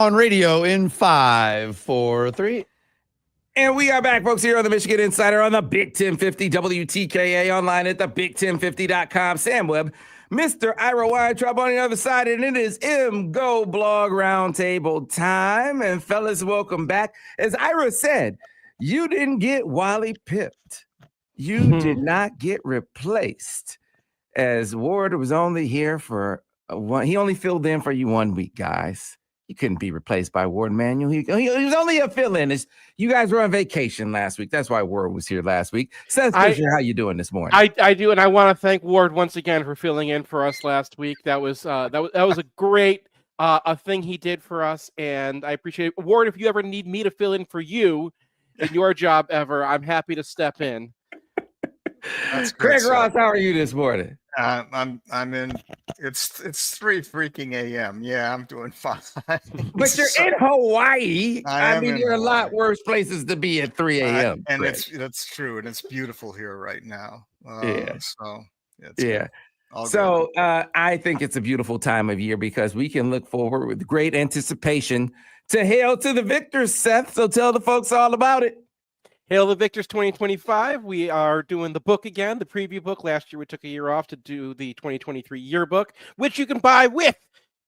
On radio in 5, 4, 3. And we are back, folks, here on the Michigan Insider on the Big 1050 WTKA, online at the big1050.com. Sam Webb, Mr. Ira Weintraub on the other side, and it is MGoBlog Roundtable time. And fellas, welcome back. As Ira said, you didn't get Wally pipped. You did not get replaced, as Ward was only here for one. He only filled in for you 1 week, guys. You couldn't be replaced by Ward Manuel. He was only a fill-in. You guys were on vacation last week. That's why Ward was here last week. Seth Fisher, how you doing this morning? I do, and I want to thank Ward once again for filling in for us last week. That was a great thing he did for us, and I appreciate it. Ward, if you ever need me to fill in for you in your job ever, I'm happy to step in. That's Craig Ross, how are you this morning? I'm in. It's 3 freaking a.m. Yeah, I'm doing fine. But you're in Hawaii. I mean, there are a lot worse places to be at 3 a.m. And that's true, and it's beautiful here right now. So I think it's a beautiful time of year because we can look forward with great anticipation to Hail to the Victors, Seth. So tell the folks all about it. Hail the Victors 2025. We are doing the book again, the preview book. Last year, we took a year off to do the 2023 yearbook, which you can buy with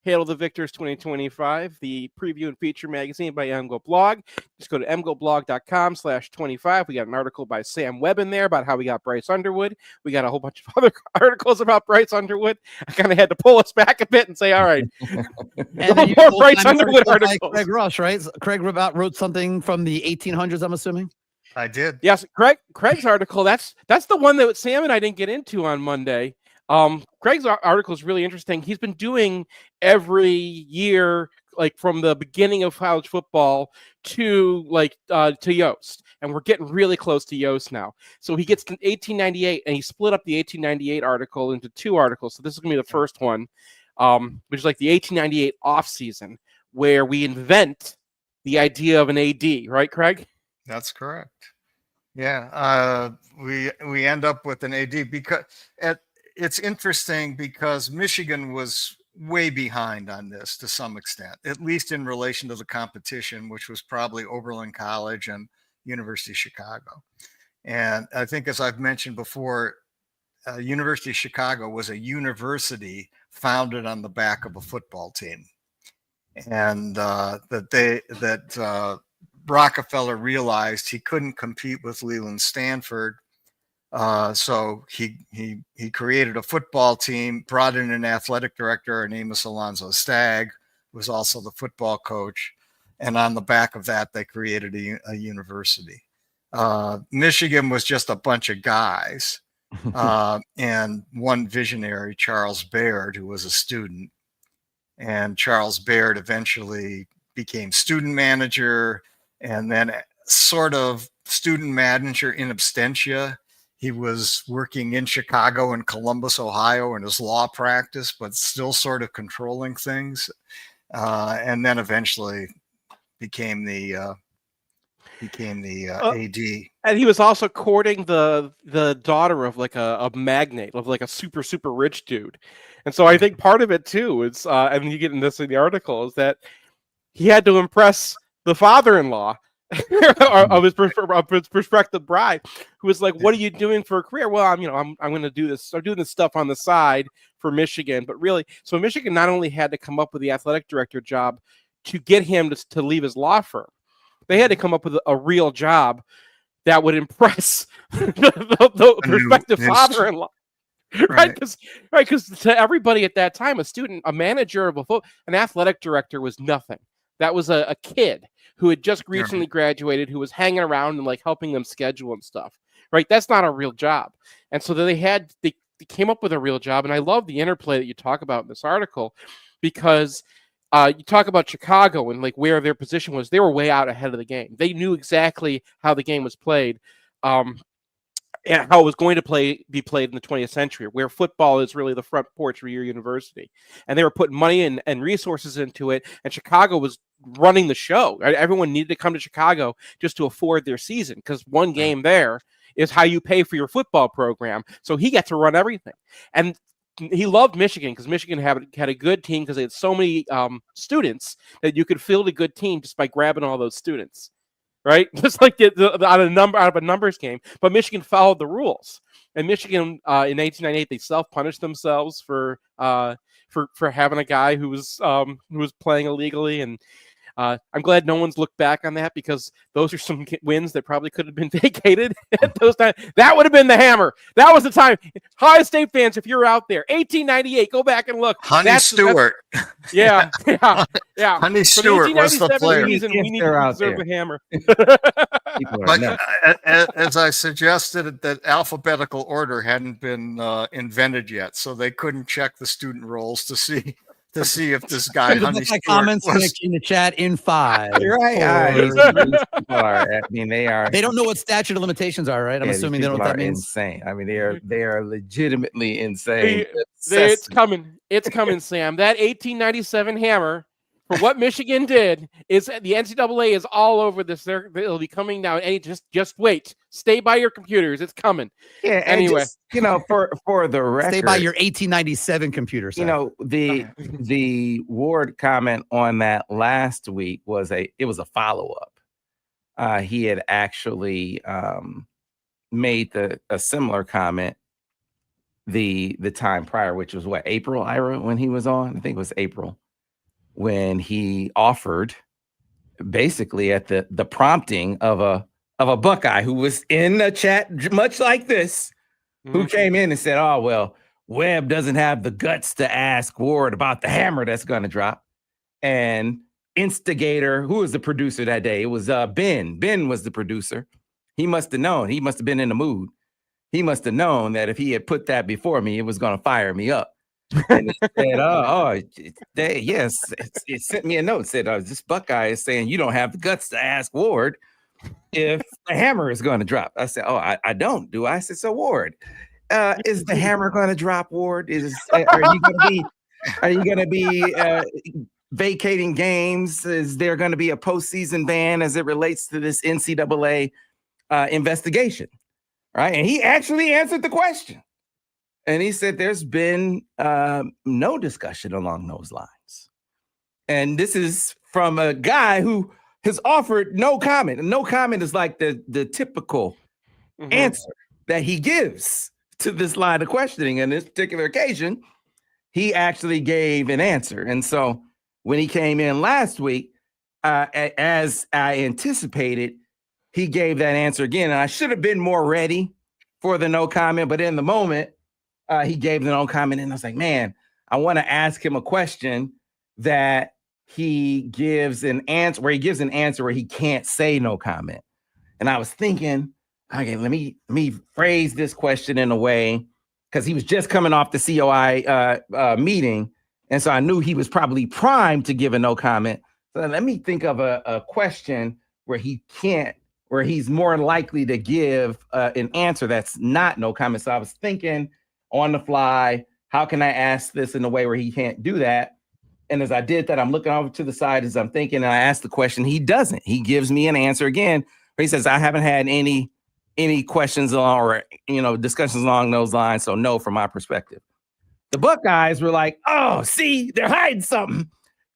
Hail the Victors 2025, the preview and feature magazine by MGoBlog. Just go to mgoblog.com/25. We got an article by Sam Webb in there about how we got Bryce Underwood. We got a whole bunch of other articles about Bryce Underwood. I kind of had to pull us back a bit and say, all right, and then more Bryce Underwood articles. Craig Rush, right? Craig wrote something from the 1800s, I'm assuming. I did. Yes, Craig's article. That's the one that Sam and I didn't get into on Monday. Craig's article is really interesting. He's been doing every year, like from the beginning of college football to Yost, and we're getting really close to Yost now. So he gets to 1898, and he split up the 1898 article into 2 articles. So this is gonna be the first one, which is like the 1898 off season, where we invent the idea of an AD, right, Craig? That's correct. Yeah, we end up with an AD because it's interesting because Michigan was way behind on this to some extent, at least in relation to the competition, which was probably Oberlin College and University of Chicago. And I think, as I've mentioned before, University of Chicago was a university founded on the back of a football team, and Rockefeller realized he couldn't compete with Leland Stanford, so he created a football team, brought in an athletic director, Amos Alonzo Stagg, who was also the football coach, and on the back of that, they created a university. Michigan was just a bunch of guys, and one visionary, Charles Baird, who was a student, and Charles Baird eventually became student manager, and then sort of student manager in absentia. He was working in Chicago and Columbus, Ohio in his law practice, but still sort of controlling things. And then eventually became the AD. And he was also courting the daughter of like a magnate, of like a super, super rich dude. And so I think part of it too is, and you get in this in the article, is that he had to impress the father-in-law of his prospective bride, who was like, "What are you doing for a career?" Well, I'm going to do this. I'm doing this stuff on the side for Michigan, but really, so Michigan not only had to come up with the athletic director job to get him to leave his law firm, they had to come up with a real job that would impress the prospective father-in-law. Right, because to everybody at that time, a manager of an athletic director was nothing. That was a kid who had just recently graduated, who was hanging around and like helping them schedule and stuff. Right, that's not a real job. And so they came up with a real job. And I love the interplay that you talk about in this article, because you talk about Chicago and like where their position was. They were way out ahead of the game. They knew exactly how the game was played. And how it was going to be played in the 20th century, where football is really the front porch for your university. And they were putting money and resources into it, and Chicago was running the show. Right? Everyone needed to come to Chicago just to afford their season, because one game there is how you pay for your football program. So he got to run everything. And he loved Michigan because Michigan had a good team because they had so many students that you could field a good team just by grabbing all those students, right? Just like out of a numbers game. But Michigan followed the rules, and Michigan in 1898 they self-punished themselves for having a guy who was playing illegally, and I'm glad no one's looked back on that because those are some wins that probably could have been vacated at those times. That would have been the hammer. That was the time. Ohio State fans, if you're out there, 1898, go back and look. Honey Stewart. Yeah. Honey Stewart was the player. We need to deserve the hammer. But as I suggested, that alphabetical order hadn't been invented yet, so they couldn't check the student rolls to see if this guy Honey Stewart comments in the chat in 5. You're right. They don't know what statute of limitations are, right? I'm assuming they don't know what that means. Insane. I mean, they are legitimately insane. It's coming. It's coming, Sam. That 1897 hammer for what Michigan did is the NCAA is all over this. It'll be coming now. Hey, just wait. Stay by your computers. It's coming. Yeah. Anyway, just, for the record, stay by your 1897 computer. The Ward comment on that last week was a follow up. He had actually made a similar comment the time prior, which was what, April, Ira, when he was on? I think it was April, when he offered basically at the prompting of a Buckeye who was in a chat much like this, who came in and said, oh, well, Webb doesn't have the guts to ask Ward about the hammer that's going to drop. And instigator, who was the producer that day? It was Ben. Ben was the producer. He must have known. He must have been in the mood. He must have known that if he had put that before me, it was going to fire me up. And it said, yes, it sent me a note. Said, this Buckeye is saying you don't have the guts to ask Ward if the hammer is going to drop. I said, I don't, do I? I said, so Ward, is the hammer going to drop, Ward? Are you going to be vacating games? Is there going to be a postseason ban as it relates to this NCAA investigation? Right. And he actually answered the question. And he said there's been no discussion along those lines. And this is from a guy who has offered no comment. And no comment is like the typical answer that he gives to this line of questioning. And this particular occasion, he actually gave an answer. And so when he came in last week, as I anticipated, he gave that answer again. And I should have been more ready for the no comment. But in the moment, he gave the no comment. And I was like, man, I want to ask him a question that he gives an answer where he can't say no comment. And I was thinking, okay, let me phrase this question in a way, because he was just coming off the COI meeting. And so I knew he was probably primed to give a no comment. So let me think of a question where he's more likely to give an answer that's not no comment. So I was thinking on the fly, how can I ask this in a way where he can't do that? And as I did that, I'm looking over to the side as I'm thinking, and I asked the question. He doesn't. He gives me an answer again, but he says, I haven't had any questions or discussions along those lines. So no, from my perspective. The Buckeyes were like, oh, see, they're hiding something.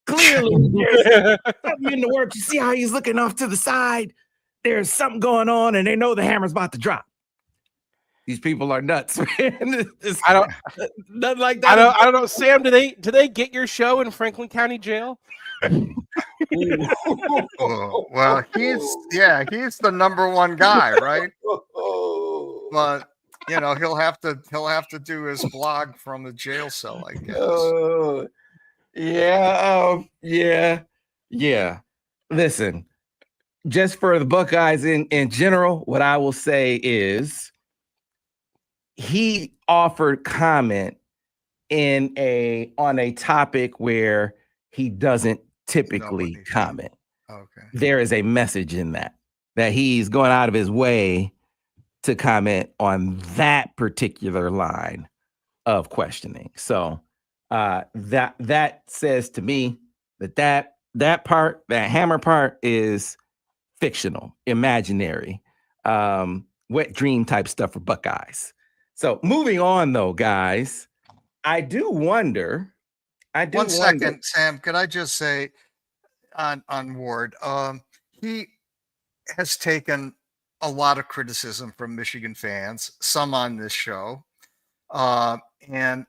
Clearly, there's something in the works. You see how he's looking off to the side? There's something going on, and they know the hammer's about to drop. These people are nuts, man. I don't nothing like that. I don't know, Sam. Do they get your show in Franklin County Jail? Well, he's the number one guy, right? But he'll have to do his blog from the jail cell, I guess. Yeah. Listen, just for the Buckeyes in general, what I will say is he offered comment on a topic where he doesn't typically comment. Okay. There is a message in that he's going out of his way to comment on that particular line of questioning. So that says to me that part, that hammer part, is fictional, imaginary, wet dream type stuff for Buckeyes. So moving on though, guys, I do wonder. One second, Sam. Could I just say on Ward? He has taken a lot of criticism from Michigan fans, some on this show, and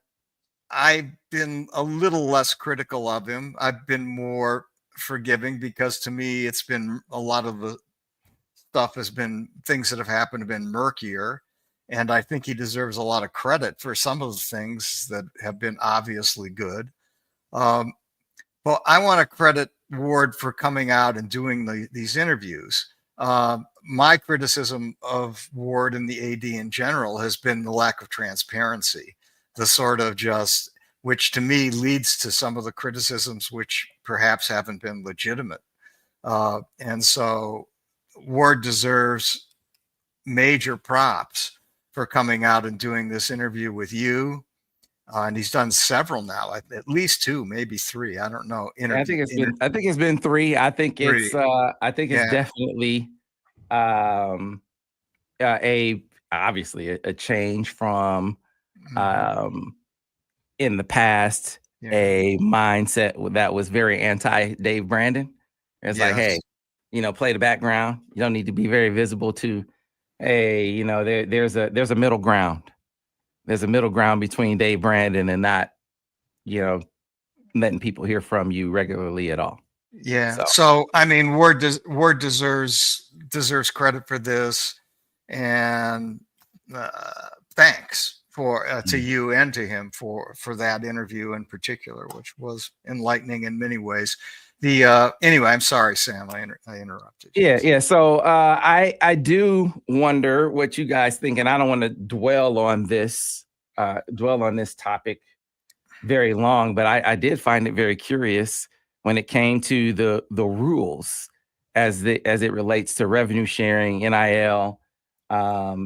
I've been a little less critical of him. I've been more forgiving because to me, it's been a lot of the stuff has been things that have happened have been murkier. And I think he deserves a lot of credit for some of the things that have been obviously good. But I want to credit Ward for coming out and doing these interviews. My criticism of Ward and the AD in general has been the lack of transparency, the sort of just, which to me leads to some of the criticisms which perhaps haven't been legitimate. And so Ward deserves major props for coming out and doing this interview with you. And he's done several now, at least 2, maybe 3. I don't know. I think it's been 3. I think it's definitely obviously a change from in the past, a mindset that was very anti Dave Brandon. It's like, hey, play the background. You don't need to be very visible to, hey, there's a middle ground. There's a middle ground between Dave Brandon and not, letting people hear from you regularly at all. Yeah. So I mean, Ward deserves credit for this, and thanks to you and to him for that interview in particular, which was enlightening in many ways. Anyway, I'm sorry, Sam, I interrupted you. Yeah. So I do wonder what you guys think, and I don't want to dwell on this topic very long, but I did find it very curious when it came to the rules as it relates to revenue sharing, NIL. I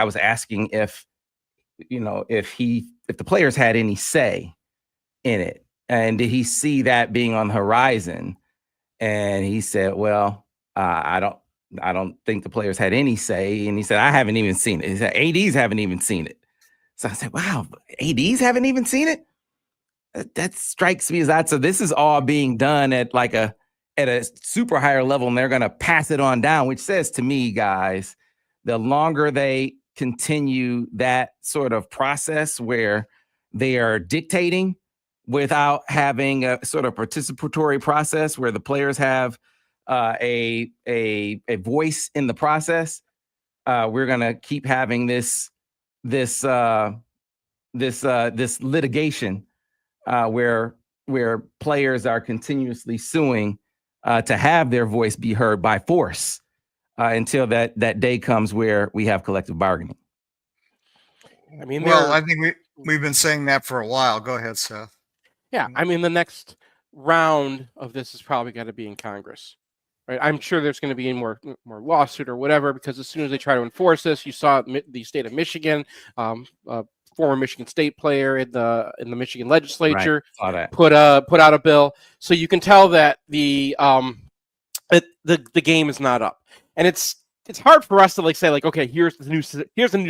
was asking if the players had any say in it, and did he see that being on the horizon? And he said, well, I don't think the players had any say. And he said, I haven't even seen it. He said, ADs haven't even seen it. So I said, wow, ADs haven't even seen it? That strikes me as odd. So this is all being done at a super higher level, and they're going to pass it on down, which says to me, guys, the longer they continue that sort of process where they are dictating without having a sort of participatory process where the players have a voice in the process, we're going to keep having this litigation where players are continuously suing to have their voice be heard by force until that day comes where we have collective bargaining. I mean, I think we've been saying that for a while. Go ahead, Seth. Yeah, I mean, the next round of this is probably going to be in Congress, right? I'm sure there's going to be more lawsuit or whatever, because as soon as they try to enforce this, you saw the state of Michigan, former Michigan State player in the Michigan legislature put out a bill, so you can tell that the game is not up, and it's hard for us to say okay, here's the new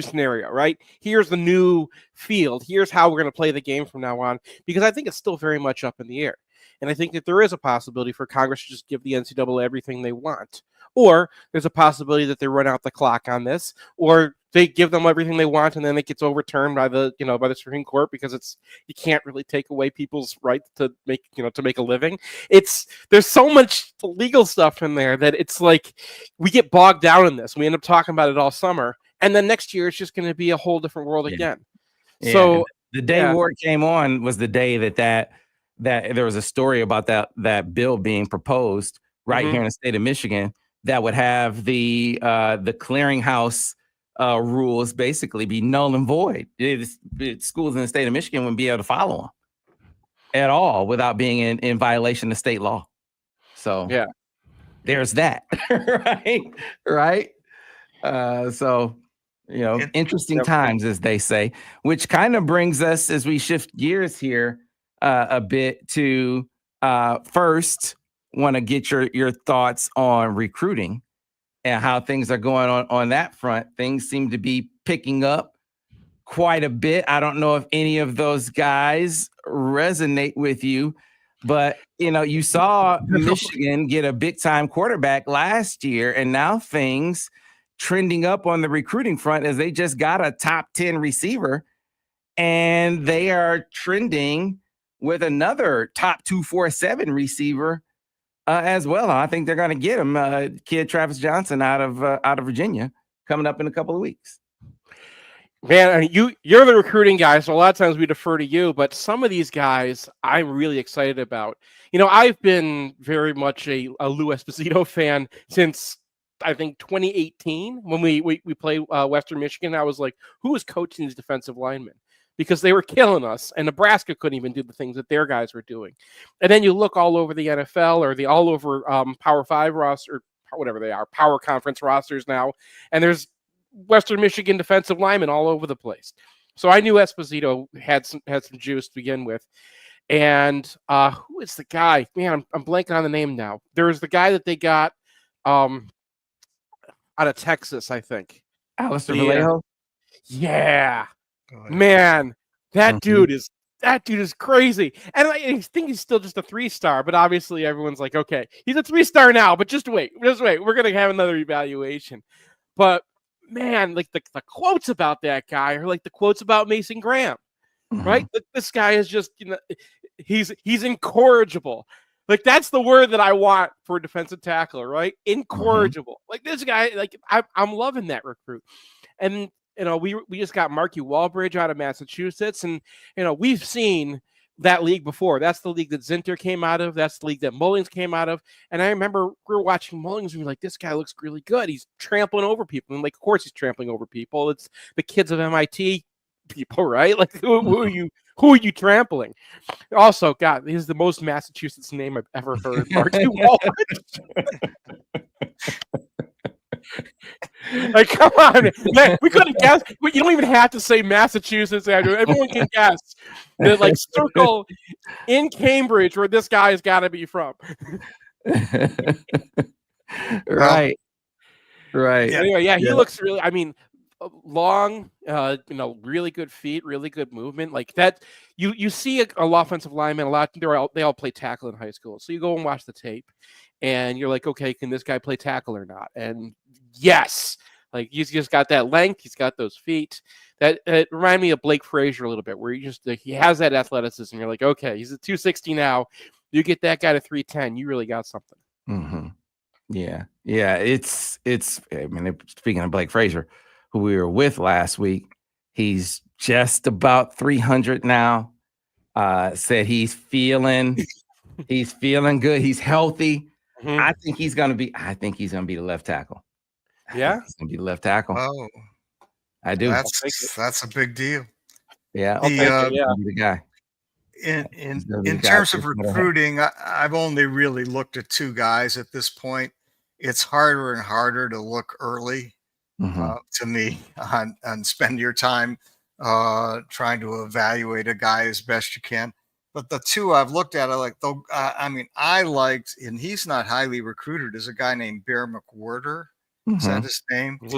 scenario, right? Here's the new field. Here's how we're going to play the game from now on, because I think it's still very much up in the air. And I think that there is a possibility for Congress to just give the NCAA everything they want, or there's a possibility that they run out the clock on this, or they give them everything they want and then it gets overturned by the Supreme Court, because you can't really take away people's right to make a living. There's so much legal stuff in there that it's like we get bogged down in this. We end up talking about it all summer, and then next year it's just going to be a whole different world again. Yeah. So the day Ward came on was the day that there was a story about that bill being proposed right here in the state of Michigan that would have the clearinghouse rules basically be null and void. Schools in the state of Michigan wouldn't be able to follow them at all without being in violation of state law. So there's that, right? So interesting times, as they say, which kind of brings us, as we shift gears here a bit, to first want to get your thoughts on recruiting and how things are going on that front. Things seem to be picking up quite a bit. I don't know if any of those guys resonate with you, but you saw Michigan get a big time quarterback last year, and now things trending up on the recruiting front as they just got a top 10 receiver, and they are trending with another top 247 receiver as well. I think they're going to get him, kid Travis Johnson out of Virginia, coming up in a couple of weeks. Man, I mean, you're the recruiting guy, so a lot of times we defer to you, but some of these guys I'm really excited about. I've been very much a Lou Esposito fan since I think 2018 when we played Western Michigan. I was like, who is coaching these defensive linemen? Because they were killing us, and Nebraska couldn't even do the things that their guys were doing. And then you look all over the NFL or the all over Power 5 roster, or whatever they are, Power Conference rosters now, and there's Western Michigan defensive linemen all over the place. So I knew Esposito had some juice to begin with. And who is the guy? Man, I'm blanking on the name now. There's the guy that they got out of Texas, I think. Alistair Vallejo? Yeah. Man, that dude is crazy. And I think he's still just a 3-star, but obviously everyone's like, okay, he's a 3-star now, but just wait. We're going to have another evaluation. But man, like the quotes about that guy are like the quotes about Mason Graham, right? This guy is just, he's incorrigible. Like that's the word that I want for a defensive tackler, right? Incorrigible. Like this guy, like I'm loving that recruit. And we just got Marky Walbridge out of Massachusetts, and we've seen that league before. That's the league that Zinter came out of. That's the league that Mullings came out of. And I remember we were watching Mullings and we were like, this guy looks really good. He's trampling over people. And like, of course he's trampling over people. It's the kids of MIT people, right? Like who are you trampling? Also, God, this is the most Massachusetts name I've ever heard. Marky Walbridge. Like, come on, man, we could have guessed. You don't even have to say Massachusetts. Everyone can guess. Like circle in Cambridge where this guy has got to be from. Right. Anyway, yeah, he looks really. I mean, long, really good feet, really good movement. Like that, you see a offensive lineman a lot. They all play tackle in high school, so you go and watch the tape, and you're like, okay, can this guy play tackle or not? And yes, like he's just got that length, he's got those feet. That it reminded me of Blake Frazier a little bit, where he has that athleticism. You're like, okay, he's at 260 now. You get that guy to 310, you really got something. Mm-hmm. Yeah. It's. I mean, speaking of Blake Frazier, who we were with last week, he's just about 300 now. Said he's feeling good. He's healthy. Mm-hmm. I think he's gonna be the left tackle. Yeah, he's gonna be the left tackle. Oh, I do. That's a big deal. Yeah, the guy. In terms of recruiting, I've only really looked at 2 guys at this point. It's harder and harder to look early. To me, on spend your time trying to evaluate a guy as best you can. But the 2 I've looked at, I liked, and he's not highly recruited, is a guy named Bear McWhirter. Is that his name? He's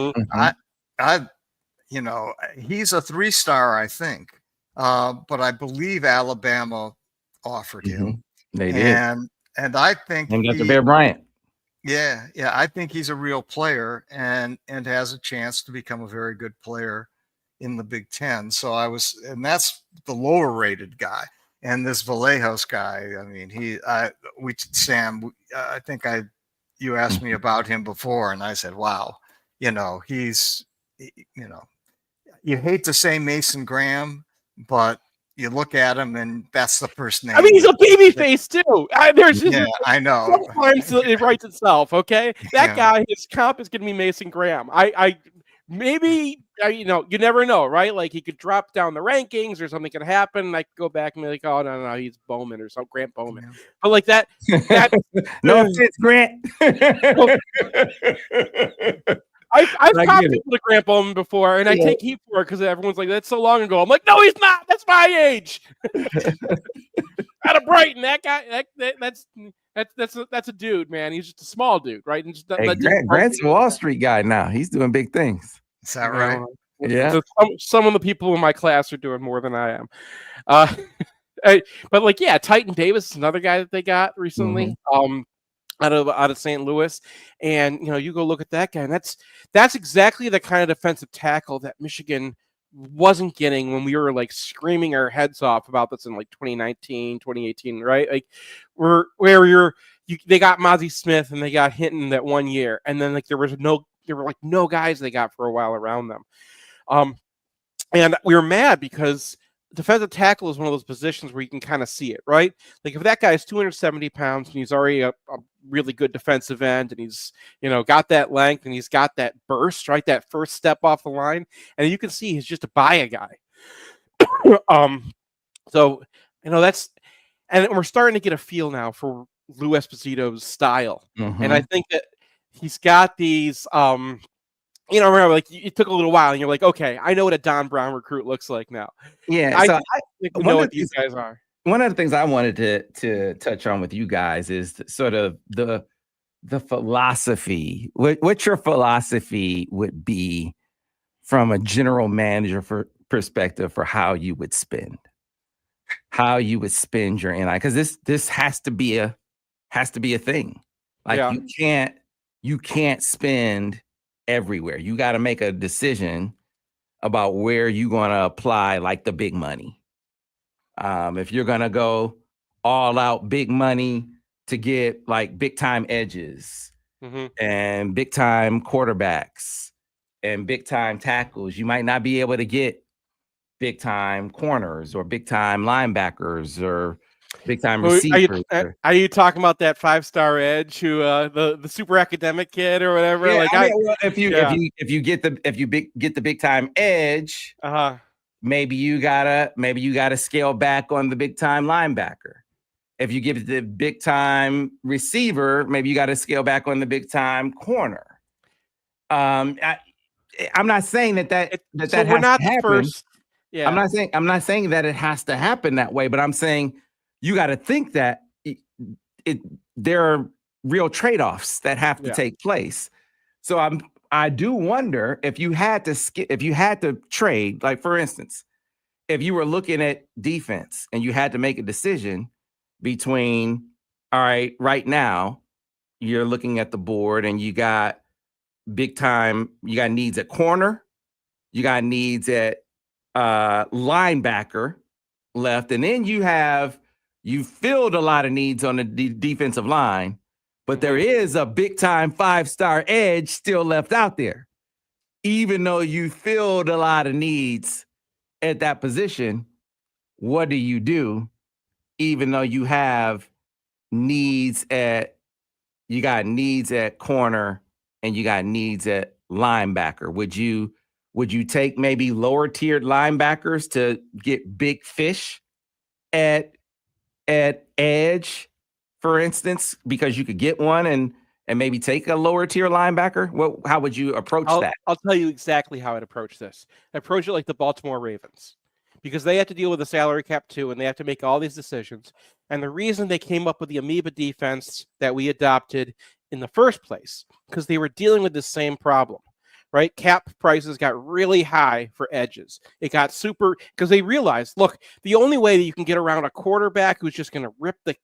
a 3-star, I think. But I believe Alabama offered him. They did. And I think and got the Bear Bryant. Yeah, I think he's a real player and has a chance to become a very good player in the Big Ten. So and that's the lower rated guy. And this Vallejos guy, I mean, I think you asked me about him before, and I said, wow, he's, you hate to say Mason Graham, but you look at him and that's the first name. I mean, he's a baby face too. I know. Sometimes it writes itself. Okay, that guy, his comp is going to be Mason Graham. You never know, right? Like he could drop down the rankings or something could happen. I could go back and be like, oh no, he's Bowman or some Grant Bowman. Yeah. But like that no offense, Grant. I've copped people to Grant Bowman before, and I take heat for it because everyone's like, that's so long ago. I'm like, no, he's not. That's my age. Out of Brighton, that guy, that's a dude, man. He's just a small dude, right? And just Grant's a Wall Street guy now. He's doing big things. Is that right? Yeah. Some of the people in my class are doing more than I am. But like, yeah, Titan Davis is another guy that they got recently. Out of St. Louis, and you go look at that guy, and that's exactly the kind of defensive tackle that Michigan wasn't getting when we were like screaming our heads off about this in like 2019, 2018, right? Like they got Mozzie Smith and they got Hinton that 1 year, and then like there were no guys they got for a while around them, and we were mad because defensive tackle is one of those positions where you can kind of see it, right? Like if that guy is 270 pounds and he's already a really good defensive end and he's, got that length and he's got that burst, right? That first step off the line. And you can see he's just a buy guy. So, and we're starting to get a feel now for Lou Esposito's style. And I think that he's got these, remember, like it took a little while, and you're like, okay, I know what a Don Brown recruit looks like now. Yeah, I know what these guys are. One of the things I wanted to touch on with you guys is sort of the philosophy. What your philosophy would be from a general manager perspective for how you would spend your NI, because this has to be a thing. Like you can't spend everywhere. You got to make a decision about where you're going to apply like the big money. If you're going to go all out big money to get like big time edges and big time quarterbacks and big time tackles, you might not be able to get big time corners or big time linebackers or big time receivers. Are you talking about that 5-star edge who the super academic kid or whatever? Yeah, like if you get the big time edge, maybe you gotta scale back on the big time linebacker. If you give the big time receiver, maybe you got to scale back on the big time corner. I'm not saying that so we're not the first. Yeah, I'm not saying that it has to happen that way, but I'm saying you got to think that there are real trade-offs that have to take place. So I do wonder if you had to trade, like for instance, if you were looking at defense and you had to make a decision between, all right, right now you're looking at the board and you got needs at corner, you got needs at linebacker left, and then you filled a lot of needs on the defensive line, but there is a big time 5-star edge still left out there. Even though you filled a lot of needs at that position, what do you do? Even though you have needs you got needs at corner and you got needs at linebacker, would you take maybe lower tiered linebackers to get big fish at edge, for instance, because you could get one and maybe take a lower tier linebacker? How would you approach that? I'll tell you exactly how I'd approach this. I approach it like the Baltimore Ravens, because they have to deal with the salary cap too, and they have to make all these decisions. And the reason they came up with the amoeba defense that we adopted in the first place, because they were dealing with the same problem, right? Cap prices got really high for edges. It got super, because they realized, look, the only way that you can get around a quarterback who's just going to rip the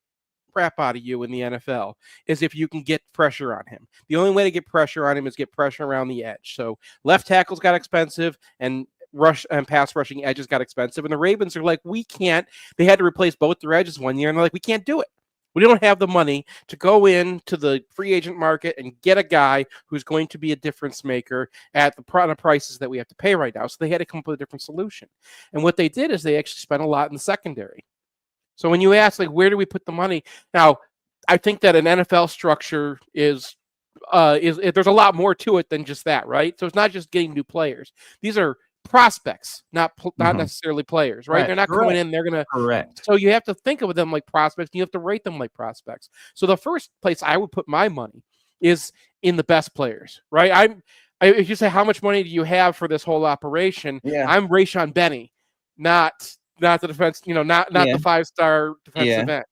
crap out of you in the NFL is if you can get pressure on him. The only way to get pressure on him is get pressure around the edge. So left tackles got expensive and rush and pass rushing edges got expensive. And the Ravens are like, we can't. They had to replace both their edges 1 year, and they're like, we can't do it. We don't have the money to go into the free agent market and get a guy who's going to be a difference maker at the prices that we have to pay right now. So they had to come up with a different solution. And what they did is they actually spent a lot in the secondary. So when you ask, like, where do we put the money? Now, I think that an NFL structure is there's a lot more to it than just that, right? So it's not just getting new players. These are prospects, not necessarily players, right? They're not coming in, they're going to... Correct. So you have to think of them like prospects, and you have to rate them like prospects. So the first place I would put my money is in the best players, right? If you say, how much money do you have for this whole operation? Yeah. I'm Rayshon Benny, not the defense, not the 5-star defensive end.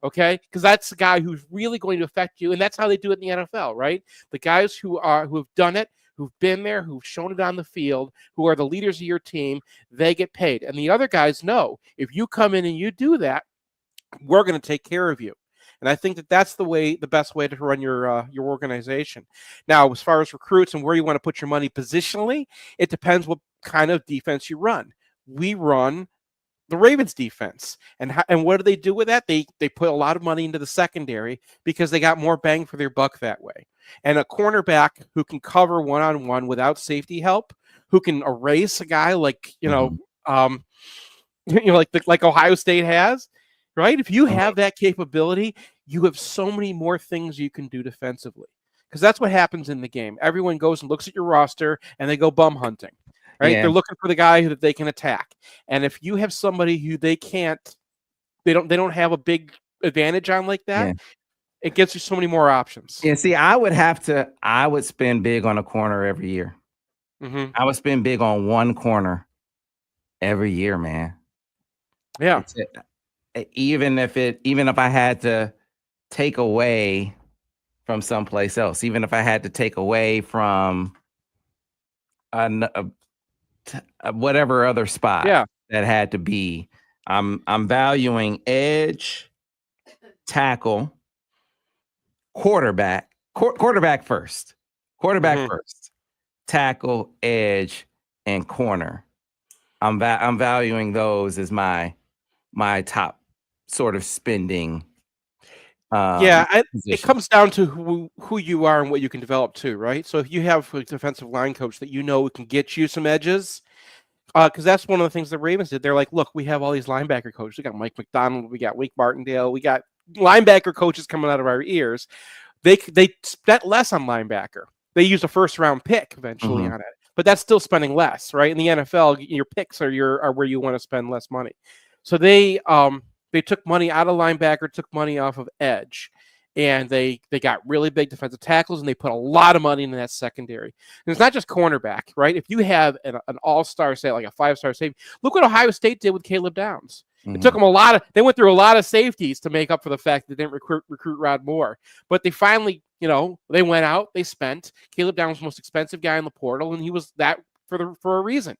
Okay, because that's the guy who's really going to affect you, and that's how they do it in the NFL, right? The guys who have done it, who've been there, who've shown it on the field, who are the leaders of your team, they get paid. And the other guys know if you come in and you do that, we're going to take care of you. And I think that that's the best way to run your organization. Now, as far as recruits and where you want to put your money positionally, it depends what kind of defense you run. We run the Ravens defense. And what do they do with that? They put a lot of money into the secondary because they got more bang for their buck that way. And a cornerback who can cover one-on-one without safety help, who can erase a guy like, like Ohio State has, right? If you have that capability, you have so many more things you can do defensively. Because that's what happens in the game. Everyone goes and looks at your roster and they go bum hunting, right? Yeah. They're looking for the guy that they can attack. And if you have somebody who they don't have a big advantage on like that, it gives you so many more options. Yeah, see, I would spend big on a corner every year. Mm-hmm. I would spend big on one corner every year, man. Yeah. Even if I had to take away from someplace else, even if I had to take away from whatever other spot that had to be, I'm valuing edge, tackle, quarterback first, first, tackle, edge, and corner. I'm valuing those as my top sort of spending. It comes down to who you are and what you can develop too, right? So if you have a defensive line coach that can get you some edges, because that's one of the things the Ravens did. They're like, look, we have all these linebacker coaches. We got Mike McDonald, we got Wake Martindale, we got linebacker coaches coming out of our ears. They spent less on linebacker. They used a first-round pick eventually on it, but that's still spending less, right? In the NFL, your picks are where you want to spend less money. So they took money out of linebacker, took money off of edge, and they got really big defensive tackles, and they put a lot of money into that secondary. And it's not just cornerback, right? If you have an all-star, say like a 5-star safety, look what Ohio State did with Caleb Downs. It took them they went through a lot of safeties to make up for the fact that they didn't recruit Rod Moore. But they finally, they went out, they spent. Caleb Downs was the most expensive guy in the portal, and he was that for a reason.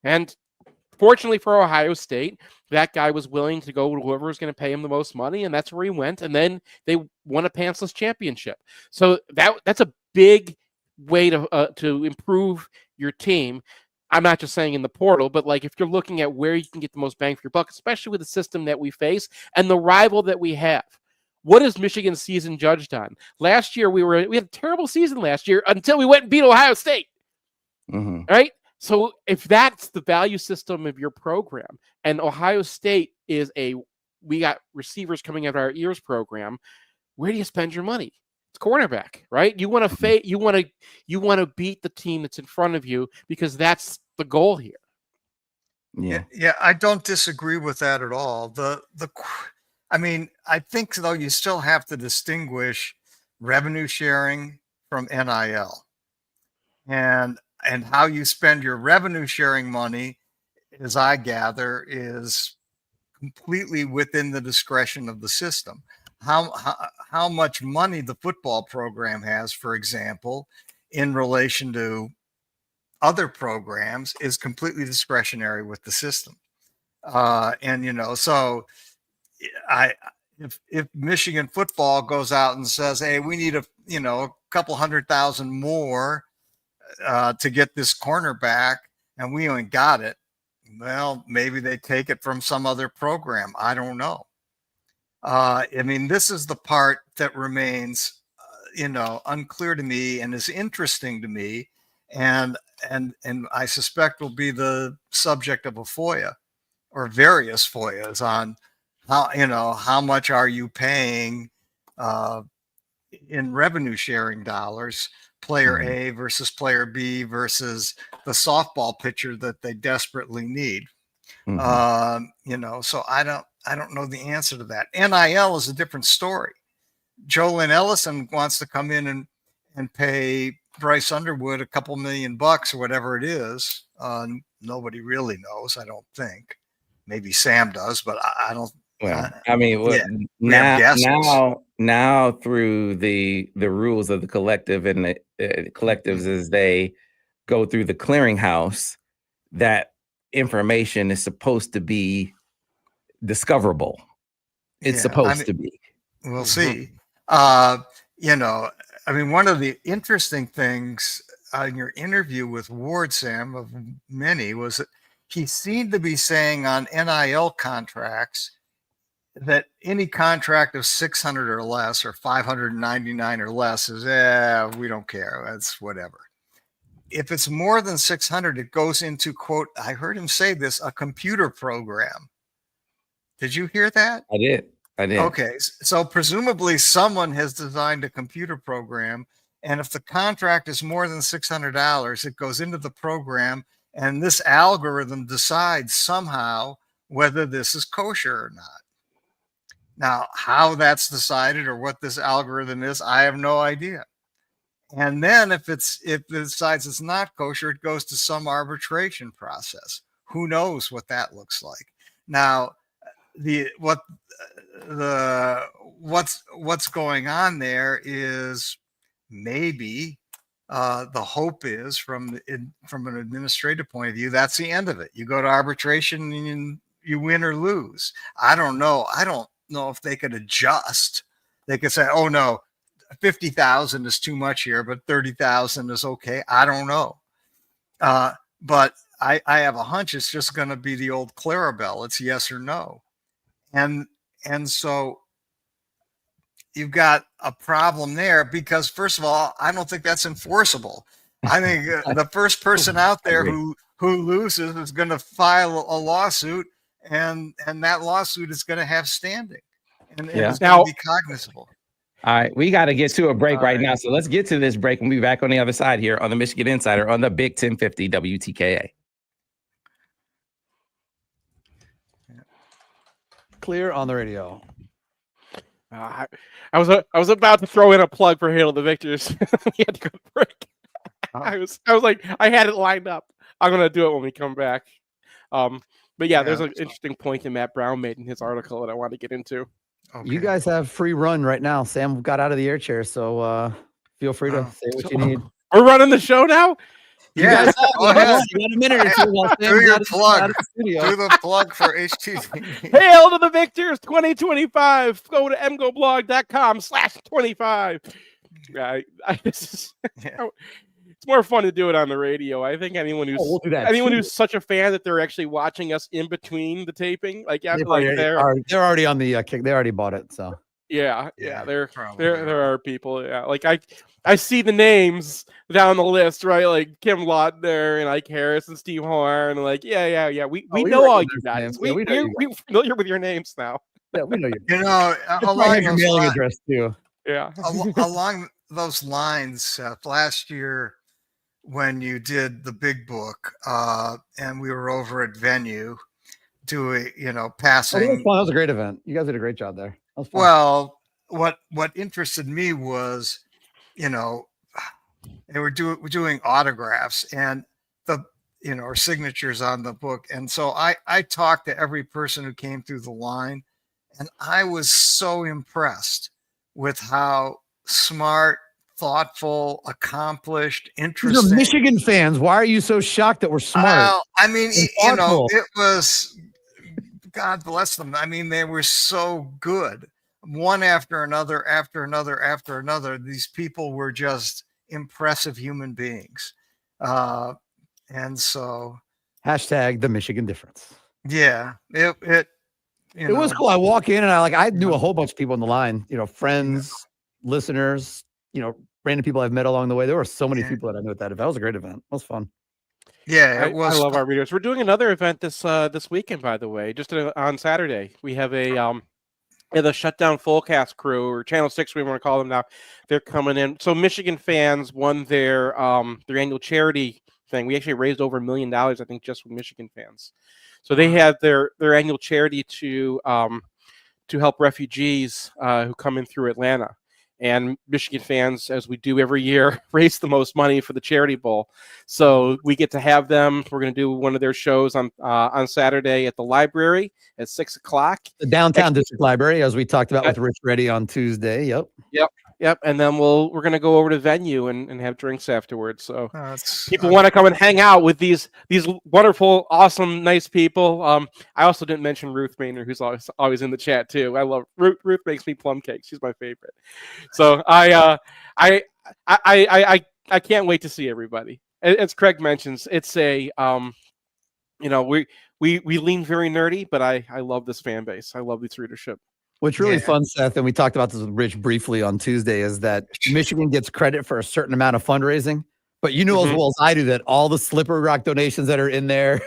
And fortunately for Ohio State, that guy was willing to go to whoever was going to pay him the most money, and that's where he went. And then they won a pantsless championship. So that's a big way to improve your team. I'm not just saying in the portal, but like if you're looking at where you can get the most bang for your buck, especially with the system that we face and the rival that we have. What is Michigan's season judged on? Last year we had a terrible season last year until we went and beat Ohio State. Right? So if that's the value system of your program, and Ohio State is we got receivers coming out of our ears program, where do you spend your money? It's cornerback, right? You want to beat the team that's in front of you because that's the goal here. Yeah, I don't disagree with that at all. I think though you still have to distinguish revenue sharing from NIL, and how you spend your revenue sharing money, as I gather, is completely within the discretion of the system. How much money the football program has, for example, in relation to other programs is completely discretionary with the system. So if Michigan football goes out and says, hey, we need a couple 100,000 more to get this cornerback, and we ain't got it, well, maybe they take it from some other program. I don't know. This is the part that remains, unclear to me and is interesting to me, and I suspect will be the subject of a FOIA or various FOIAs on how much are you paying in revenue sharing dollars, player A versus player B versus the softball pitcher that they desperately need. So I don't know the answer to that. NIL is a different story. Joe Lynn Ellison wants to come in and pay Bryce Underwood a couple $1 million or whatever it is. Nobody really knows, I don't think. Maybe Sam does, but I don't. Well, now through the rules of the collective and the collectives as they go through the clearinghouse, that information is supposed to be discoverable. It's supposed to be. We'll see. You know, I mean, one of the interesting things in your interview with Ward, Sam, of many, was that he seemed to be saying on NIL contracts that any contract of 600 or less or 599 or less is, we don't care. That's whatever. If it's more than 600, it goes into, quote, I heard him say this, a computer program. Did you hear that? I did. Okay, so presumably someone has designed a computer program, and if the contract is more than $600, it goes into the program, and this algorithm decides somehow whether this is kosher or not. Now, how that's decided or what this algorithm is, I have no idea. And then if it decides it's not kosher, it goes to some arbitration process. Who knows what that looks like? Now, what's going on there is maybe the hope is from an administrative point of view, that's the end of it. You go to arbitration and you win or lose. I don't know. I don't know if they could adjust. They could say, oh no, 50,000 is too much here, but 30,000 is okay. I don't know. But I have a hunch it's just going to be the old Clarabelle. It's yes or no. And so you've got a problem there because, first of all, I don't think that's enforceable. I think the first person out there who loses is going to file a lawsuit, and that lawsuit is going to have standing, and it's going to be cognizable. All right, we got to get to a break right now. So let's get to this break and we'll be back on the other side here on the Michigan Insider on the Big 1050 WTKA. Clear on the radio. I was about to throw in a plug for Hail to the Victors. We had to go to break. I was like, I had it lined up. I'm gonna do it when we come back. But yeah, there's an interesting point that Matt Brown made in his article that I want to get into. Okay. You guys have free run right now. Sam got out of the air chair, so feel free to say what you need. We're running the show now. Yeah, you got a minute or two. Do your plug. Do the plug for HTV. Hail to the Victors 2025. Go to MGoBlog.com/25. It's more fun to do it on the radio. I think anyone who's such a fan that they're actually watching us in between the taping, they're already on the kick. They already bought it, so there are people. Yeah, I see the names down the list, right? Like Kim Lautner and Ike Harris and Steve Horn. And we know all you guys. We're familiar with your names now. Yeah, we know you. You know, along your mailing address too. Yeah. Along those lines, last year when you did the big book, and we were over at Venue doing, passing. That was a great event. You guys did a great job there. Well, what interested me was, they were doing autographs and or signatures on the book. And so I talked to every person who came through the line, and I was so impressed with how smart, thoughtful, accomplished, interesting. These are Michigan fans. Why are you so shocked that we're smart? Well, I mean, it was, God bless them. I mean, they were so good. One after another, after another, after another. These people were just impressive human beings. And so hashtag the Michigan difference. Yeah, it was cool. I walk in and I knew a whole bunch of people in the line, friends, listeners, random people I've met along the way. There were so many people that I knew at that event. It was a great event. It was fun. Yeah, it was. I love our readers. We're doing another event this weekend, by the way, just on Saturday. We have the Shutdown Fullcast crew, or Channel 6, we want to call them now. They're coming in. So Michigan fans won their annual charity thing. We actually raised over $1 million, I think, just with Michigan fans. So they had their annual charity to help refugees who come in through Atlanta. And Michigan fans, as we do every year, raise the most money for the Charity Bowl. So we get to have them. We're going to do one of their shows on Saturday at the library at 6 o'clock. The downtown district library, as we talked about with Rich Reddy on Tuesday. Yep. And then we're going to go over to Venue and have drinks afterwards. So That's, people want to come and hang out with these wonderful, awesome, nice people. I also didn't mention Ruth Maynard, who's always in the chat too. I love Ruth. Ruth makes me plum cake. She's my favorite. So I can't wait to see everybody. As Craig mentions, it's a we lean very nerdy, but I love this fan base. I love this readership. What's really fun, Seth, and we talked about this with Rich briefly on Tuesday, is that Michigan gets credit for a certain amount of fundraising, but you know as well as I do that all the Slippery Rock donations that are in there,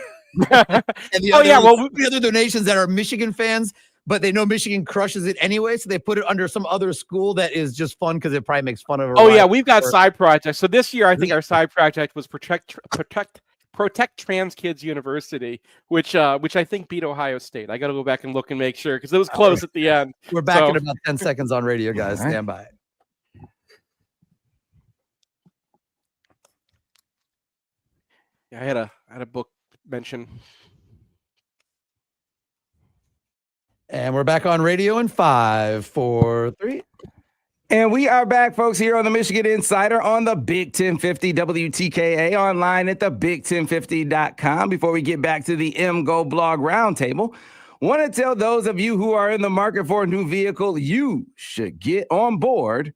and the other donations that are Michigan fans, but they know Michigan crushes it anyway, so they put it under some other school that is just fun because it probably makes fun of. We've got side projects. So this year, I think our side project was Protect Trans Kids University, which I think beat Ohio State. I got to go back and look and make sure because it was close at the end. We're back in about 10 seconds on radio, guys. All right. Stand by. Yeah, I had a book mention. And we're back on radio in 5, 4, 3. And we are back, folks, here on the Michigan Insider on the Big 1050 WTKA, online at the big1050.com. Before we get back to the MGoBlog Roundtable, want to tell those of you who are in the market for a new vehicle, you should get on board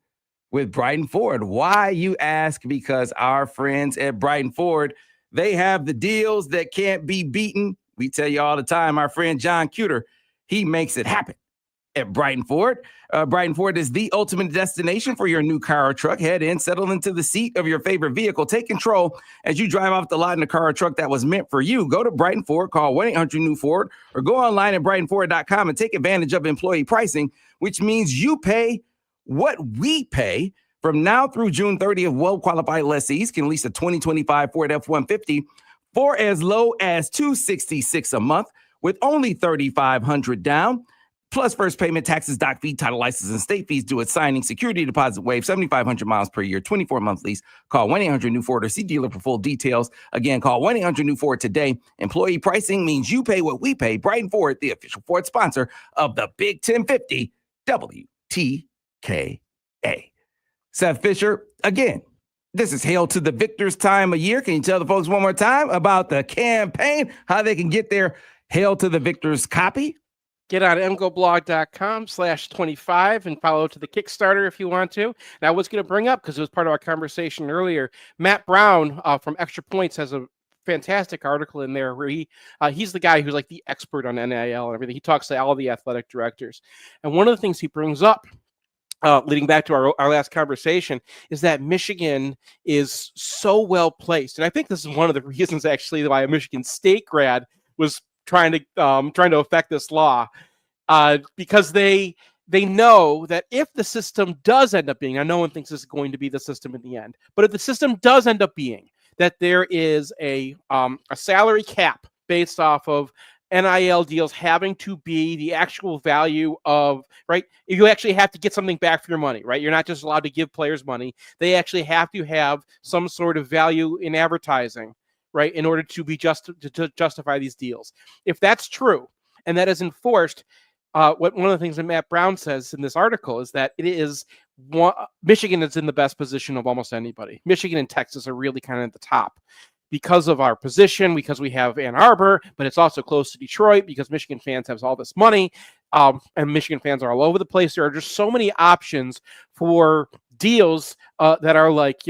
with Brighton Ford. Why, you ask? Because our friends at Brighton Ford, they have the deals that can't be beaten. We tell you all the time, our friend John Cuter, he makes it happen at Brighton Ford. Brighton Ford is the ultimate destination for your new car or truck. Head in, settle into the seat of your favorite vehicle. Take control as you drive off the lot in a car or truck that was meant for you. Go to Brighton Ford, call 1-800-NEW-FORD, or go online at BrightonFord.com and take advantage of employee pricing, which means you pay what we pay. From now through June 30th, well-qualified lessees can lease a 2025 Ford F-150 for as low as $266 a month with only $3,500 down. Plus first payment, taxes, doc fee, title license, and state fees due at signing, security deposit waive, 7,500 miles per year, 24-month lease. Call 1-800-NEW-FORD or see dealer for full details. Again, call 1-800-NEW-FORD today. Employee pricing means you pay what we pay. Brighton Ford, the official Ford sponsor of the Big 1050 WTKA. Seth Fisher, again, this is Hail to the Victors time of year. Can you tell the folks one more time about the campaign, how they can get their Hail to the Victors copy? Get on mgoblog.com/25 and follow to the Kickstarter if you want to. Now, I was going to bring up, because it was part of our conversation earlier, Matt Brown from Extra Points has a fantastic article in there where he's the guy who's like the expert on NIL and everything. He talks to all the athletic directors. And one of the things he brings up, leading back to our last conversation, is that Michigan is so well placed. And I think this is one of the reasons actually why a Michigan State grad was trying to affect this law, because they know that if the system does end up being, no one thinks this is going to be the system in the end, but if the system does end up being that there is a salary cap based off of NIL deals having to be the actual value of, right? You actually have to get something back for your money, right? You're not just allowed to give players money. They actually have to have some sort of value in advertising, right, in order to be to justify these deals. If that's true, and that is enforced, one of the things that Matt Brown says in this article is that Michigan is in the best position of almost anybody. Michigan and Texas are really kind of at the top because of our position, because we have Ann Arbor, but it's also close to Detroit because Michigan fans have all this money, and Michigan fans are all over the place. There are just so many options for deals that are like,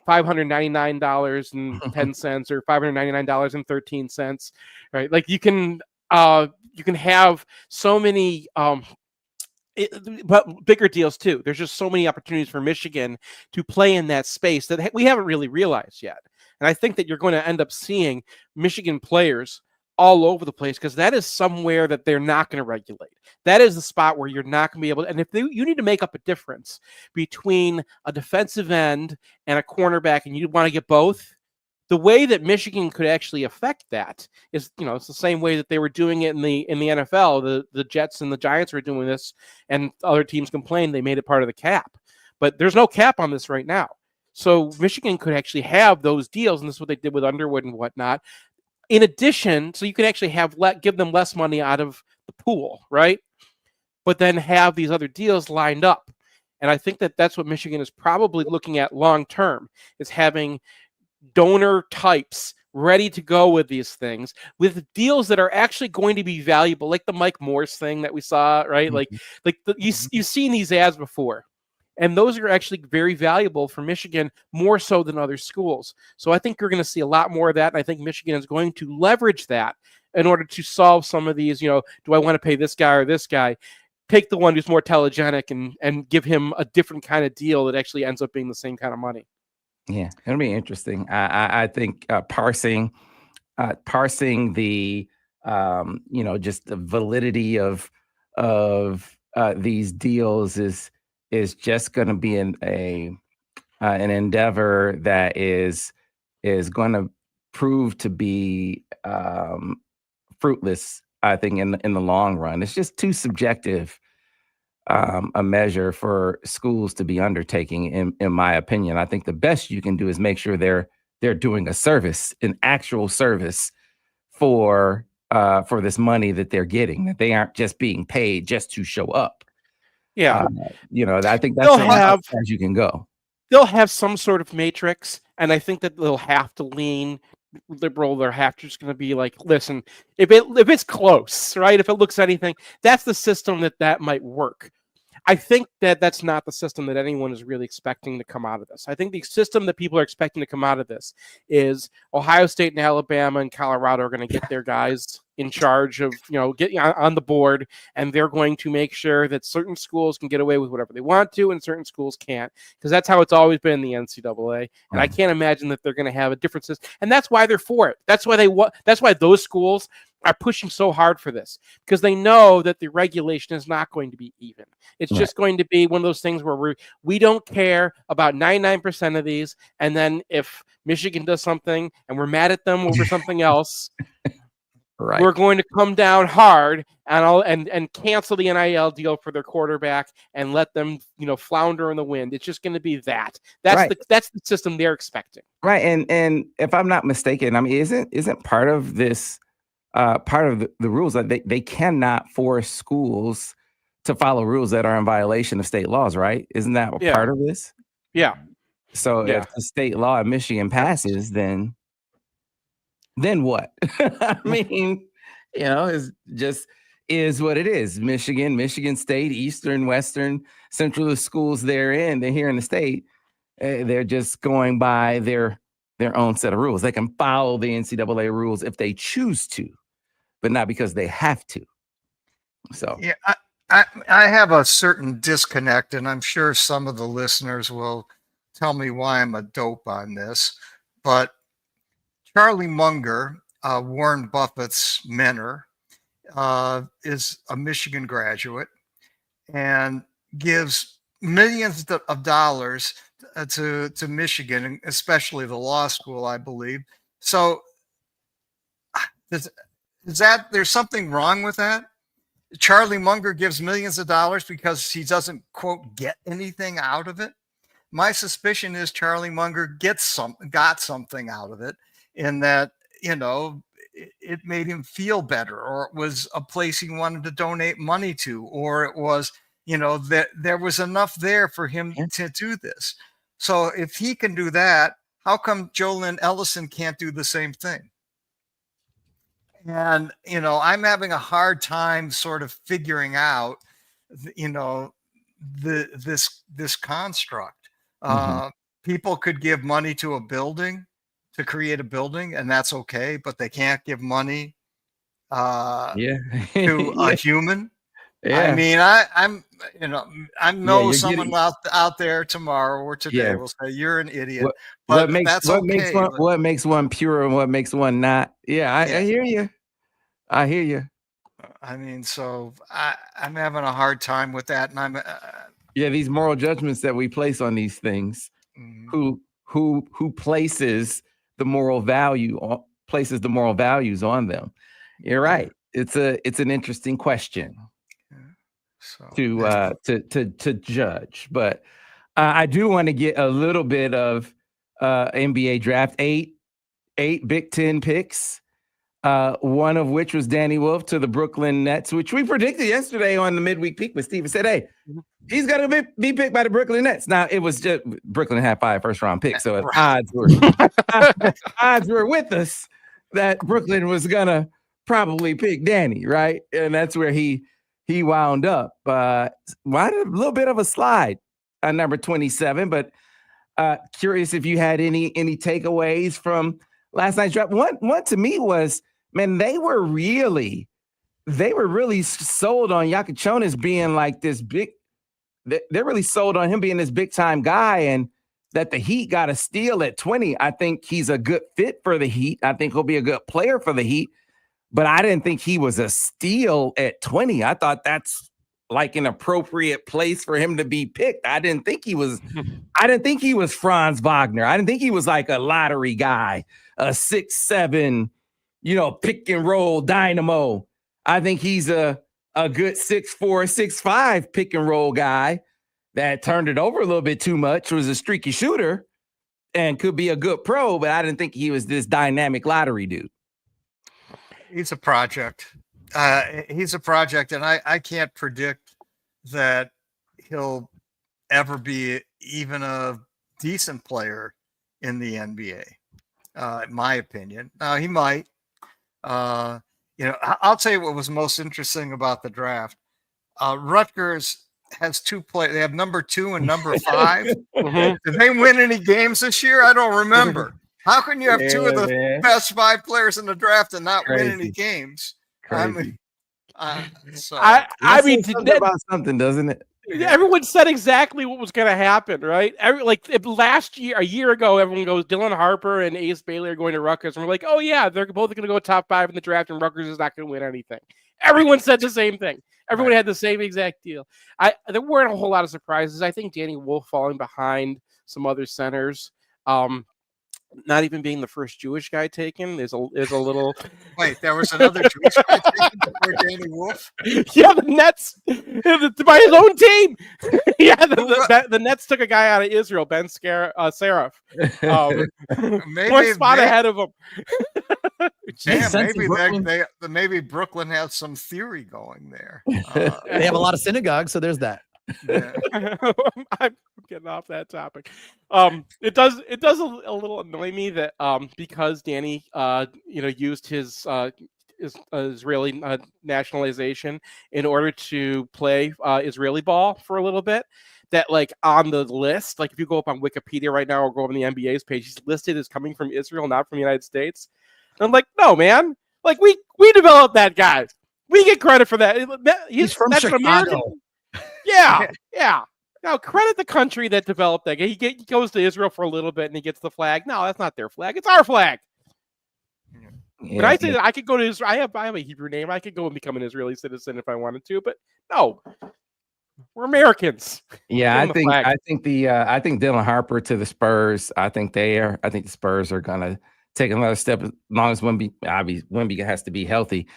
$599.10 or $599.13, right? Like you can have so many but bigger deals too. There's just so many opportunities for Michigan to play in that space that we haven't really realized yet. And I think that you're going to end up seeing Michigan players all over the place because that is somewhere that they're not going to regulate. That is the spot where you're not going to be able to, and if you need to make up a difference between a defensive end and a cornerback and you want to get both, the way that Michigan could actually affect that is, it's the same way that they were doing it in the NFL. The Jets and the Giants were doing this, and other teams complained they made it part of the cap. but there's no cap on this right now. So Michigan could actually have those deals, and this is what they did with Underwood and whatnot. In addition, so you could actually give them less money out of the pool, right? But then have these other deals lined up. And I think that that's what Michigan is probably looking at long term, is having donor types ready to go with these things, with deals that are actually going to be valuable, like the Mike Morse thing that we saw, right? You've seen these ads before, and those are actually very valuable for Michigan, more so than other schools. So I think you're going to see a lot more of that, and I think Michigan is going to leverage that in order to solve some of these, do I want to pay this guy or this guy? Take the one who's more telegenic and give him a different kind of deal that actually ends up being the same kind of money. Yeah, it'll be interesting. I think parsing the just the validity of these deals is just going to be an endeavor that is going to prove to be fruitless, I think, in the long run. It's just too subjective a measure for schools to be undertaking, in my opinion. I think the best you can do is make sure they're doing a service, an actual service for this money that they're getting, that they aren't just being paid just to show up. Yeah, I think that's as far as you can go. They'll have some sort of matrix, and I think that they'll have to lean liberal. They're just going to be like, listen, if it's close, right? If it looks anything, that's the system that might work. I think that that's not the system that anyone is really expecting to come out of this. I think the system that people are expecting to come out of this is Ohio State and Alabama and Colorado are going to get their guys in charge of, getting on the board, and they're going to make sure that certain schools can get away with whatever they want to and certain schools can't, because that's how it's always been in the NCAA. And I can't imagine that they're going to have a different system. And that's why they're for it. That's why those schools are pushing so hard for this, because they know that the regulation is not going to be even. It's just going to be one of those things where we don't care about 99% of these, and then if Michigan does something and we're mad at them over something else, we're going to come down hard and cancel the NIL deal for their quarterback and let them flounder in the wind. It's just going to be that. That's the system they're expecting. Right, and if I'm not mistaken, I mean, isn't part of this part of the rules that they cannot force schools to follow rules that are in violation of state laws, right? Isn't that part of this? Yeah. So if the state law in Michigan passes, then what? I mean, is what it is. Michigan State, Eastern, Western, Central, the schools they're here in the state, they're just going by their own set of rules. They can follow the NCAA rules if they choose to, but not because they have to. So yeah, I have a certain disconnect, and I'm sure some of the listeners will tell me why I'm a dope on this, but Charlie Munger, Warren Buffett's mentor, is a Michigan graduate and gives millions of dollars to Michigan, especially the law school, I believe. So there's something wrong with that? Charlie Munger gives millions of dollars because he doesn't, quote, get anything out of it. My suspicion is Charlie Munger got something out of it, in that, it made him feel better, or it was a place he wanted to donate money to, or it was, that there was enough there for him to do this. So if he can do that, how come Jolynn Ellison can't do the same thing? And, I'm having a hard time sort of figuring out, this construct. People could give money to a building, to create a building, and that's okay, but they can't give money to a human. I mean, someone out there tomorrow or today will say you're an idiot. What makes one pure and what makes one not? I hear you. I hear you. I mean, so I'm having a hard time with that, and I'm these moral judgments that we place on these things. Who places the moral values on them? You're right. It's an interesting question to judge, but I do want to get a little bit of NBA draft. Eight Big Ten picks. One of which was Danny Wolf to the Brooklyn Nets, which we predicted yesterday on the midweek peak with Steve. Said, hey, he's going to be picked by the Brooklyn Nets. Now, it was just Brooklyn had 5 first-round picks, so odds were with us that Brooklyn was going to probably pick Danny, right? And that's where he wound up. Why a little bit of a slide on number 27, but curious if you had any takeaways from last night's draft. One to me was, man, they were really sold on Yakuchonis being like this big. They're really sold on him being this big time guy, and that the Heat got a steal at 20. I think he's a good fit for the Heat. I think he'll be a good player for the Heat, but I didn't think he was a steal at 20. I thought that's like an appropriate place for him to be picked. I didn't think he was Franz Wagner. I didn't think he was like a lottery guy, a 6'7", pick and roll dynamo. I think he's a good 6'4", 6'5" pick and roll guy that turned it over a little bit too much, was a streaky shooter, and could be a good pro, but I didn't think he was this dynamic lottery dude. He's a project. He's a project, and I can't predict that he'll ever be even a decent player in the NBA, in my opinion. He might. I'll tell you what was most interesting about the draft. Rutgers has 2 players. They have number 2 and number 5. Did they win any games this year? I don't remember. How can you have 2 of the best 5 players in the draft and not win any games? Crazy. I mean, about something, doesn't it? Everyone said exactly what was going to happen, right? Last year, a year ago, everyone goes, Dylan Harper and Ace Bailey are going to Rutgers. And we're like, oh, yeah, they're both going to go top 5 in the draft, and Rutgers is not going to win anything. Everyone said the same thing. Everyone had the same exact deal. There weren't a whole lot of surprises. I think Danny Wolf falling behind some other centers. Not even being the first Jewish guy taken is a little. Wait, there was another Jewish guy taken before Danny Wolf? Yeah, the Nets by his own team. Yeah, the Nets took a guy out of Israel, Ben Seraph. One spot ahead of him. Yeah, maybe Brooklyn has some theory going there. They have a lot of synagogues, so there's that. Yeah. I'm getting off that topic. It does a little annoy me that because Danny used his Israeli nationalization in order to play Israeli ball for a little bit, that like on the list, like if you go up on Wikipedia right now or go on the NBA's page, he's listed as coming from Israel, not from the United States. And I'm like, no, man, like we developed that guy. We get credit for that. He's from Chicago. Yeah. Now credit the country that developed that. He goes to Israel for a little bit and he gets the flag. No, that's not their flag. It's our flag. Yeah, but I say that I could go to Israel. I have a Hebrew name. I could go and become an Israeli citizen if I wanted to. But no, we're Americans. Yeah, I think Dylan Harper to the Spurs. I think the Spurs are gonna take another step as long as Wemby has to be healthy.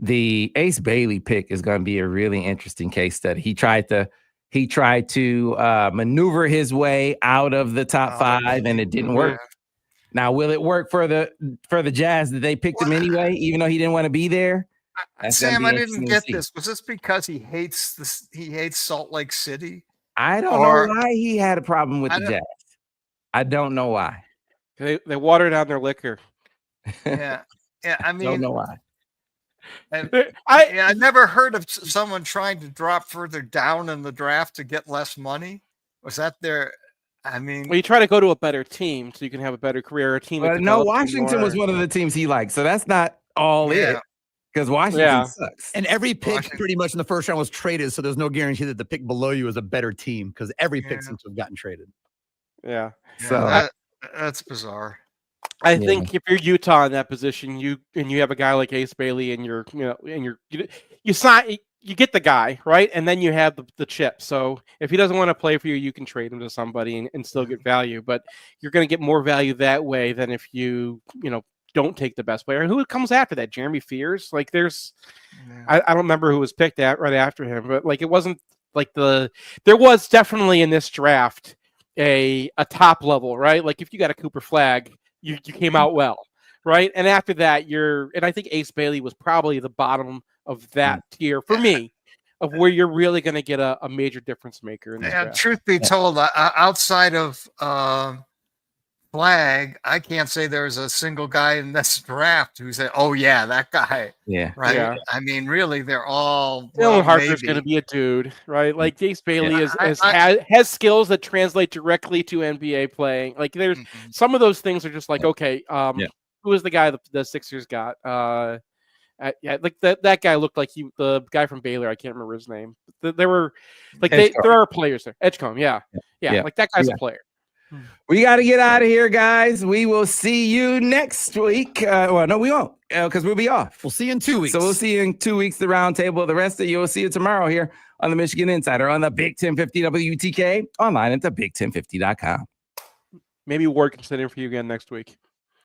The Ace Bailey pick is going to be a really interesting case study. He tried to maneuver his way out of the top 5, and it didn't work. Now, will it work for the Jazz that they picked him anyway, even though he didn't want to be there? Sam, I didn't get this. Was this because he hates this? He hates Salt Lake City. I don't know why he had a problem with the Jazz. I don't know why. They water down their liquor. Yeah. I mean, don't know why. And I never heard of someone trying to drop further down in the draft to get less money. Was that their? I mean, well, you try to go to a better team so you can have a better career. A team. No, Washington was one of the teams he liked, so that's not all it. Because Washington sucks. And every pick pretty much in the first round was traded, so there's no guarantee that the pick below you is a better team because every pick seems to have gotten traded. Yeah. So that's bizarre. I think if you're Utah in that position, you have a guy like Ace Bailey, and you get the guy, right, and then you have the chip. So if he doesn't want to play for you, you can trade him to somebody and still get value. But you're going to get more value that way than if you don't take the best player. And who comes after that? Jeremy Fears? Like I don't remember who was picked right after him, but like it wasn't there was definitely in this draft a top level, right? Like if you got a Cooper Flagg, you came out well, right? And after that, and I think Ace Bailey was probably the bottom of that tier for me, of where you're really going to get a major difference maker in this draft. Truth be told, outside of Flagg, I can't say there's a single guy in this draft who said, "Oh yeah, that guy." Yeah. Right. Yeah. I mean, really, they're all. Dylan Harper's going to be a dude, right? Like Ace Bailey Yeah, has skills that translate directly to NBA playing. Like there's some of those things are just like, okay, who is the guy the Sixers got? Like that guy looked like the guy from Baylor. I can't remember his name. There were like there are players there. Edgecombe, yeah. Like that guy's a player. We got to get out of here, guys. We will see you next week. Well, no, we won't, because we'll be off. We'll see you in 2 weeks. So we'll see you in 2 weeks, the roundtable. The rest of you will see you tomorrow here on the Michigan Insider on the Big 1050 WTK, online at the Big1050.com. Maybe Ward can sit in for you again next week.